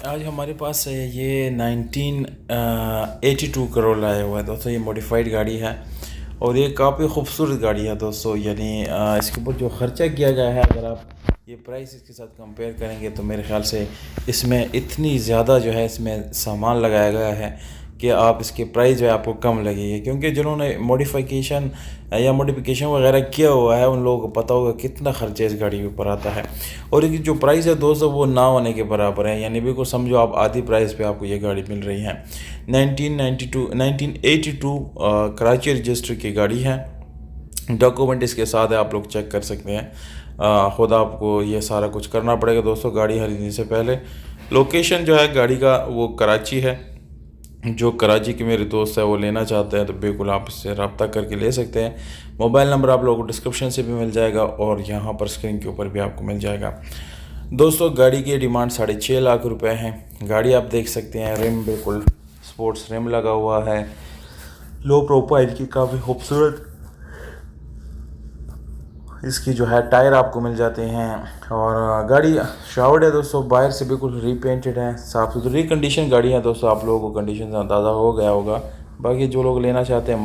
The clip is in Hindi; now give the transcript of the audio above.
आज हमारे पास ये 1982 करोड़ आया हुआ है दोस्तों। ये मॉडिफाइड गाड़ी है और ये काफ़ी खूबसूरत गाड़ी है दोस्तों। यानी इसके ऊपर जो ख़र्चा किया गया है, अगर आप ये प्राइस इसके साथ कंपेयर करेंगे तो मेरे ख़्याल से इसमें इतनी ज़्यादा जो है इसमें सामान लगाया गया है कि आप इसके प्राइस जो है आपको कम लगेगी, क्योंकि जिन्होंने मॉडिफिकेशन वगैरह किया हुआ है उन लोगों को पता होगा कितना खर्चा इस गाड़ी के ऊपर आता है। और इसकी जो प्राइस है दोस्तों वो ना होने के बराबर है, यानी बिल्कुल समझो आप आधी प्राइस पे आपको ये गाड़ी मिल रही है। 1982 कराची रजिस्टर की गाड़ी है। डॉक्यूमेंट इसके साथ है, आप लोग चेक कर सकते हैं। खुद आपको ये सारा कुछ करना पड़ेगा दोस्तों गाड़ी खरीदने से पहले। लोकेशन जो है गाड़ी का वो कराची है। जो कराची के मेरे दोस्त है वो लेना चाहते हैं तो बिल्कुल आप इससे रब्ता करके ले सकते हैं। मोबाइल नंबर आप लोगों को डिस्क्रिप्शन से भी मिल जाएगा और यहाँ पर स्क्रीन के ऊपर भी आपको मिल जाएगा। दोस्तों गाड़ी की डिमांड 6.5 लाख रुपए है। गाड़ी आप देख सकते हैं, रिम बिल्कुल स्पोर्ट्स रिम लगा हुआ है, लो प्रोफाइल की काफ़ी खूबसूरत इसकी जो है टायर आपको मिल जाते हैं। और गाड़ी शावर्ड है दोस्तों, बाहर से बिल्कुल रीपेंटेड है, साफ़ सुथरी कंडीशन गाड़ी है दोस्तों। आप लोगों को कंडीशन से अंदाज़ा हो गया होगा। बाकी जो लोग लेना चाहते हैं